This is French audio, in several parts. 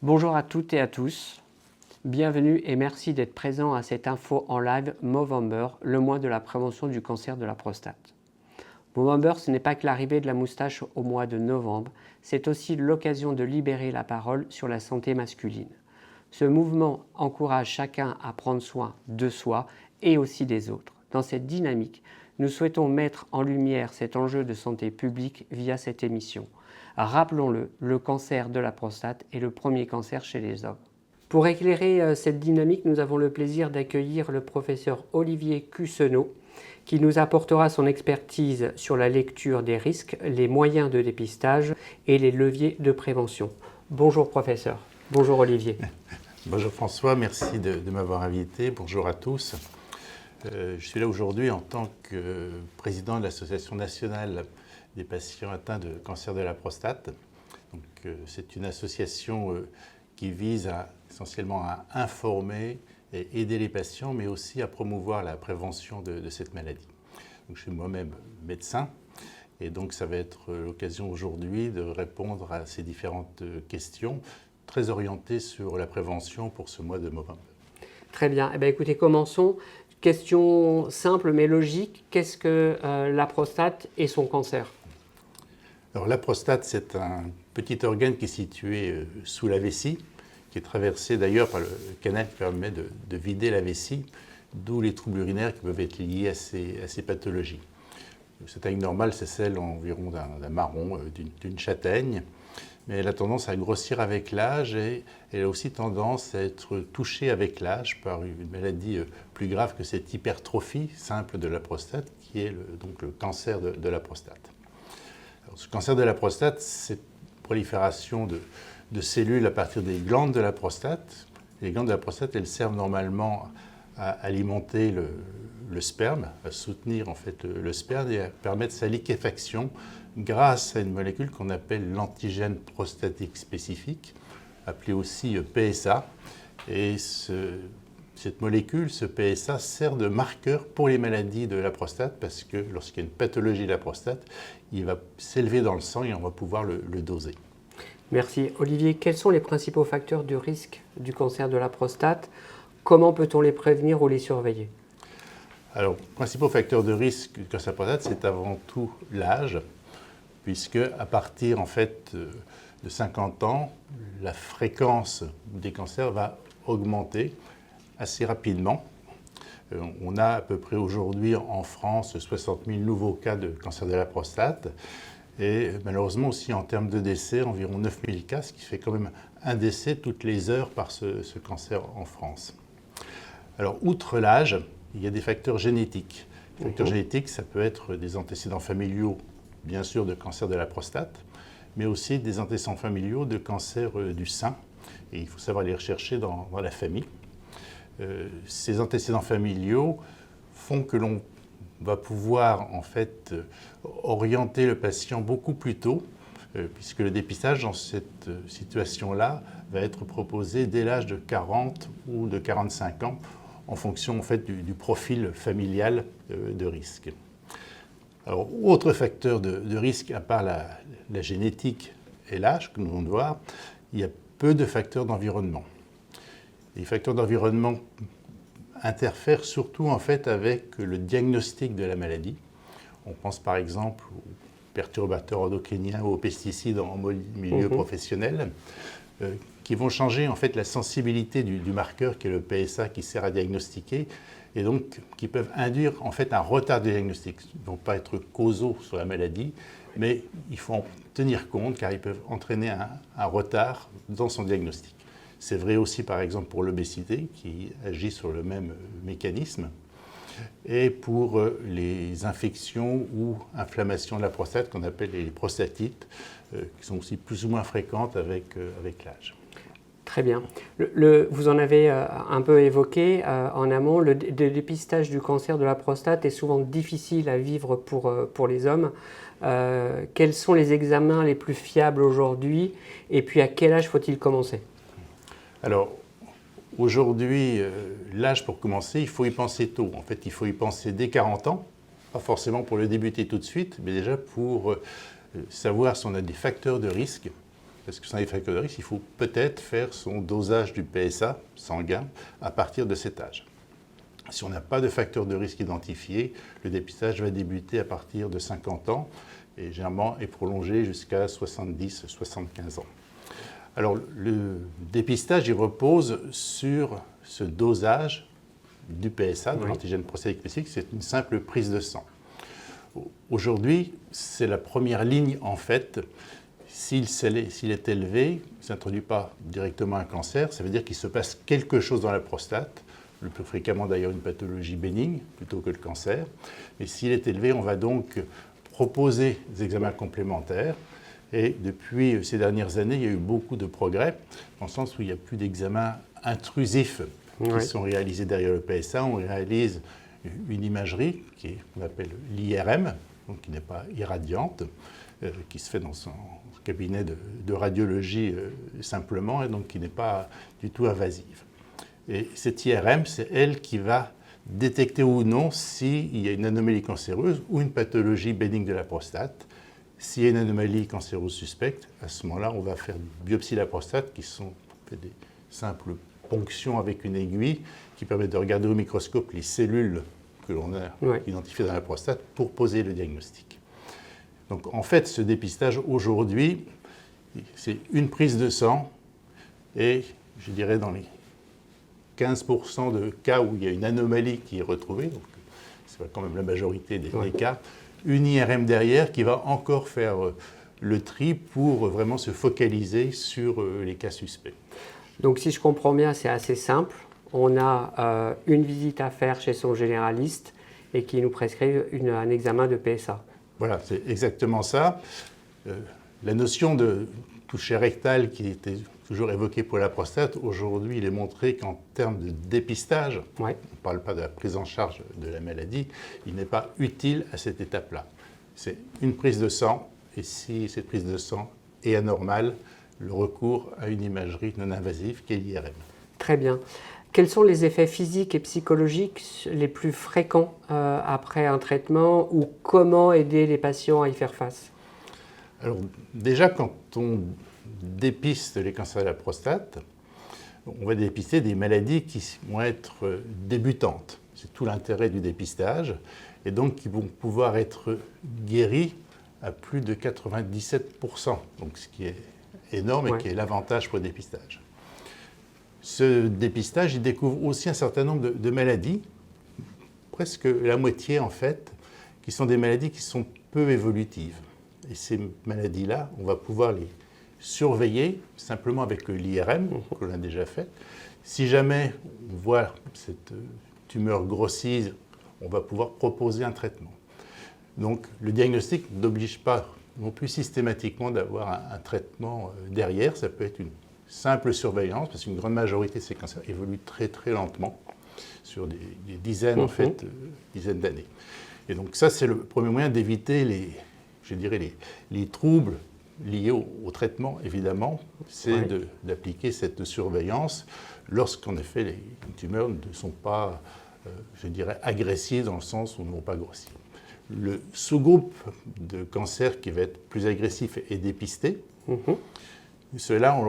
Bonjour à toutes et à tous, bienvenue et merci d'être présents à cette info en live Movember, le mois de la prévention du cancer de la prostate. Movember, ce n'est pas que l'arrivée de la moustache au mois de novembre, c'est aussi l'occasion de libérer la parole sur la santé masculine. Ce mouvement encourage chacun à prendre soin de soi et aussi des autres. Dans cette dynamique, nous souhaitons mettre en lumière cet enjeu de santé publique via cette émission. Rappelons-le, le cancer de la prostate est le premier cancer chez les hommes. Pour éclairer cette dynamique, nous avons le plaisir d'accueillir le professeur Olivier Cussenot, qui nous apportera son expertise sur la lecture des risques, les moyens de dépistage et les leviers de prévention. Bonjour professeur. Bonjour Olivier. Bonjour François, merci de m'avoir invité. Bonjour à tous. Je suis là aujourd'hui en tant que président de l'Association nationale des patients atteints de cancer de la prostate. C'est une association qui vise essentiellement à informer et aider les patients, mais aussi à promouvoir la prévention de cette maladie. Je suis moi-même médecin, et donc ça va être l'occasion aujourd'hui de répondre à ces différentes questions, très orientées sur la prévention pour ce mois de novembre. Très bien. Eh bien, écoutez, commençons. Question simple mais logique, qu'est-ce que la prostate et son cancer? Alors la prostate, c'est un petit organe qui est situé sous la vessie, qui est traversé d'ailleurs par le canal qui permet de vider la vessie, d'où les troubles urinaires qui peuvent être liés à ces pathologies. Sa taille normale, c'est celle environ d'un marron, d'une châtaigne, mais elle a tendance à grossir avec l'âge et elle a aussi tendance à être touchée avec l'âge par une maladie plus grave que cette hypertrophie simple de la prostate, qui est donc le cancer de la prostate. Alors, ce cancer de la prostate, c'est une prolifération de cellules à partir des glandes de la prostate. Les glandes de la prostate, elles servent normalement à alimenter le sperme, à soutenir en fait le sperme et à permettre sa liquéfaction grâce à une molécule qu'on appelle l'antigène prostatique spécifique, appelée aussi PSA. Et cette molécule, ce PSA, sert de marqueur pour les maladies de la prostate parce que lorsqu'il y a une pathologie de la prostate, il va s'élever dans le sang et on va pouvoir le doser. Merci. Olivier, quels sont les principaux facteurs de risque du cancer de la prostate? Comment peut-on les prévenir ou les surveiller? Alors, les principaux facteurs de risque du cancer de la prostate, c'est avant tout l'âge, puisque à partir en fait de 50 ans, la fréquence des cancers va augmenter assez rapidement. On a à peu près aujourd'hui en France 60 000 nouveaux cas de cancer de la prostate et malheureusement aussi en termes de décès, environ 9 000 cas, ce qui fait quand même un décès toutes les heures par ce cancer en France. Alors, outre l'âge, il y a des facteurs génétiques. Les facteurs génétiques, ça peut être des antécédents familiaux, bien sûr, de cancer de la prostate, mais aussi des antécédents familiaux de cancer du sein. Et il faut savoir les rechercher dans la famille. Ces antécédents familiaux font que l'on va pouvoir en fait orienter le patient beaucoup plus tôt, puisque le dépistage dans cette situation-là va être proposé dès l'âge de 40 ou de 45 ans, en fonction en fait, du profil familial de risque. Alors, autre facteur de risque, à part la génétique et l'âge que nous allons voir, il y a peu de facteurs d'environnement. Les facteurs d'environnement interfèrent surtout en fait avec le diagnostic de la maladie. On pense par exemple aux perturbateurs endocriniens ou aux pesticides en milieu professionnel, qui vont changer en fait la sensibilité du marqueur qui est le PSA qui sert à diagnostiquer et donc qui peuvent induire en fait un retard de diagnostic. Ils ne vont pas être causaux sur la maladie, mais il faut en tenir compte car ils peuvent entraîner un retard dans son diagnostic. C'est vrai aussi par exemple pour l'obésité qui agit sur le même mécanisme et pour les infections ou inflammations de la prostate qu'on appelle les prostatites qui sont aussi plus ou moins fréquentes avec l'âge. Très bien. Vous en avez un peu évoqué en amont, le dépistage du cancer de la prostate est souvent difficile à vivre pour les hommes. Quels sont les examens les plus fiables aujourd'hui et puis à quel âge faut-il commencer? Alors, aujourd'hui, l'âge pour commencer, il faut y penser tôt. En fait, il faut y penser dès 40 ans, pas forcément pour le débuter tout de suite, mais déjà pour savoir si on a des facteurs de risque parce que sans les facteurs de risque, il faut peut-être faire son dosage du PSA sanguin à partir de cet âge. Si on n'a pas de facteur de risque identifié, le dépistage va débuter à partir de 50 ans et généralement est prolongé jusqu'à 70-75 ans. Alors, le dépistage, il repose sur ce dosage du PSA, de l'antigène prostatique spécifique, c'est une simple prise de sang. Aujourd'hui, c'est la première ligne, en fait. S'il est élevé, il ne s'introduit pas directement un cancer, ça veut dire qu'il se passe quelque chose dans la prostate, le plus fréquemment d'ailleurs une pathologie bénigne plutôt que le cancer. Mais s'il est élevé, on va donc proposer des examens complémentaires. Et depuis ces dernières années, il y a eu beaucoup de progrès, dans le sens où il n'y a plus d'examens intrusifs qui sont réalisés derrière le PSA. On réalise une imagerie qu'on appelle l'IRM, donc qui n'est pas irradiante, qui se fait dans son cabinet de radiologie simplement, et donc qui n'est pas du tout invasive. Et cette IRM, c'est elle qui va détecter ou non s'il y a une anomalie cancéreuse ou une pathologie bénigne de la prostate. S'il y a une anomalie cancéreuse suspecte, à ce moment-là, on va faire une biopsie de la prostate, qui sont des simples ponctions avec une aiguille qui permet de regarder au microscope les cellules que l'on a identifiées dans la prostate pour poser le diagnostic. Donc en fait, ce dépistage aujourd'hui, c'est une prise de sang et je dirais dans les 15% de cas où il y a une anomalie qui est retrouvée, donc c'est quand même la majorité des cas, une IRM derrière qui va encore faire le tri pour vraiment se focaliser sur les cas suspects. Donc si je comprends bien, c'est assez simple. On a une visite à faire chez son généraliste et qui nous prescrit un examen de PSA. Voilà, c'est exactement ça. La notion de toucher rectal qui était toujours évoquée pour la prostate, aujourd'hui il est montré qu'en termes de dépistage, on ne parle pas de la prise en charge de la maladie, il n'est pas utile à cette étape-là. C'est une prise de sang, et si cette prise de sang est anormale, le recours à une imagerie non invasive qui est l'IRM. Très bien. Quels sont les effets physiques et psychologiques les plus fréquents après un traitement, ou comment aider les patients à y faire face? Alors déjà, quand on dépiste les cancers de la prostate, on va dépister des maladies qui vont être débutantes. C'est tout l'intérêt du dépistage, et donc qui vont pouvoir être guéries à plus de 97%, donc ce qui est énorme et qui est l'avantage pour le dépistage. Ce dépistage, il découvre aussi un certain nombre de maladies, presque la moitié en fait, qui sont des maladies qui sont peu évolutives. Et ces maladies-là, on va pouvoir les surveiller simplement avec l'IRM, que l'on a déjà fait. Si jamais on voit cette tumeur grossir, on va pouvoir proposer un traitement. Donc le diagnostic n'oblige pas non plus systématiquement d'avoir un traitement derrière. Ça peut être une simple surveillance, parce qu'une grande majorité de ces cancers évoluent très très lentement, sur des dizaines, en fait, dizaines d'années. Et donc ça, c'est le premier moyen d'éviter les troubles liés au traitement, évidemment, c'est d'appliquer cette surveillance lorsqu'en effet les tumeurs ne sont pas, agressives dans le sens où elles ne vont pas grossir. Le sous-groupe de cancer qui va être plus agressif et dépisté, ceux-là,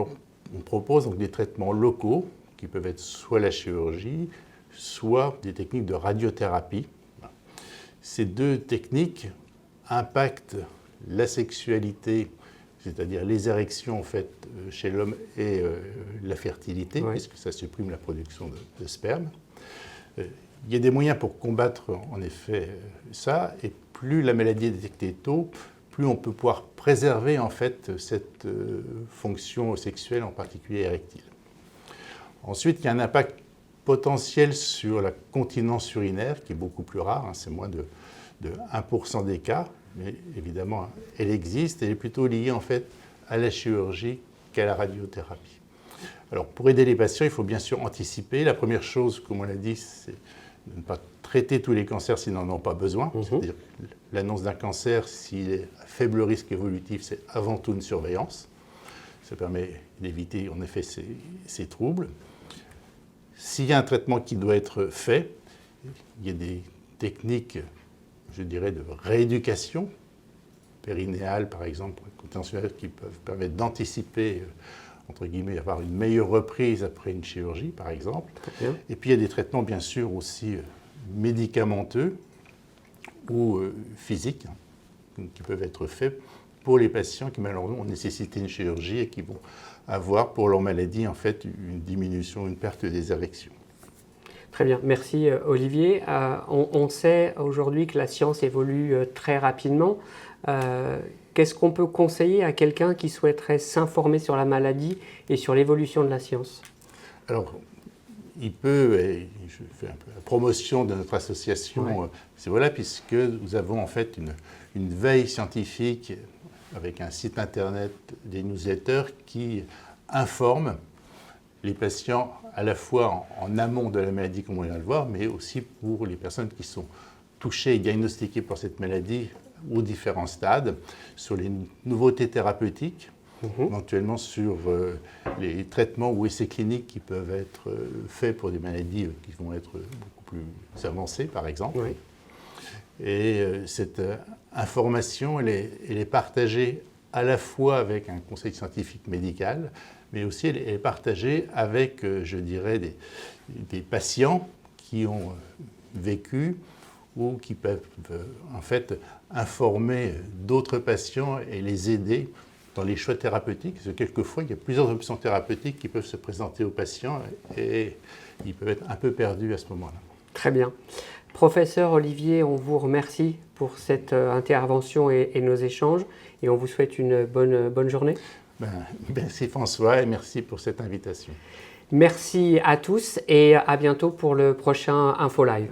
on propose donc des traitements locaux qui peuvent être soit la chirurgie, soit des techniques de radiothérapie. Ces deux techniques impactent la sexualité, c'est-à-dire les érections en fait, chez l'homme et la fertilité, puisque ça supprime la production de sperme. Il y a des moyens pour combattre en effet ça, et plus la maladie est détectée tôt, plus on peut pouvoir préserver en fait cette fonction sexuelle, en particulier érectile. Ensuite, il y a un impact potentiel sur la continence urinaire, qui est beaucoup plus rare, c'est moins de 1% des cas, mais évidemment, elle existe, et elle est plutôt liée en fait à la chirurgie qu'à la radiothérapie. Alors, pour aider les patients, il faut bien sûr anticiper. La première chose, comme on l'a dit, c'est de ne pas traiter tous les cancers s'ils n'en ont pas besoin. C'est-à-dire l'annonce d'un cancer, s'il est à faible risque évolutif, c'est avant tout une surveillance. Ça permet d'éviter en effet ces troubles. S'il y a un traitement qui doit être fait, il y a des techniques, je dirais, de rééducation périnéales, par exemple, contentionnelles, qui peuvent permettre d'anticiper, entre guillemets, avoir une meilleure reprise après une chirurgie, par exemple. Et puis il y a des traitements, bien sûr, aussi médicamenteux ou physiques, qui peuvent être faits pour les patients qui malheureusement ont nécessité une chirurgie et qui vont avoir pour leur maladie en fait une diminution, une perte des érections. Très bien, merci Olivier. On sait aujourd'hui que la science évolue très rapidement. Qu'est-ce qu'on peut conseiller à quelqu'un qui souhaiterait s'informer sur la maladie et sur l'évolution de la science? Alors, il peut, et je fais un peu la promotion de notre association, c'est voilà, puisque nous avons en fait une veille scientifique avec un site internet, des newsletters qui informent les patients à la fois en amont de la maladie, comme on vient de le voir, mais aussi pour les personnes qui sont touchées et diagnostiquées pour cette maladie aux différents stades, sur les nouveautés thérapeutiques, éventuellement sur les traitements ou essais cliniques qui peuvent être faits pour des maladies qui vont être beaucoup plus avancées, par exemple. Oui. Et cette information, elle est partagée à la fois avec un conseil scientifique médical, mais aussi elle est partagée avec, je dirais, des patients qui ont vécu ou qui peuvent en fait informer d'autres patients et les aider dans les choix thérapeutiques. Parce que quelquefois, il y a plusieurs options thérapeutiques qui peuvent se présenter aux patients et ils peuvent être un peu perdus à ce moment-là. Très bien. Professeur Olivier, on vous remercie pour cette intervention et nos échanges et on vous souhaite une bonne journée. Merci François et merci pour cette invitation. Merci à tous et à bientôt pour le prochain Info Live.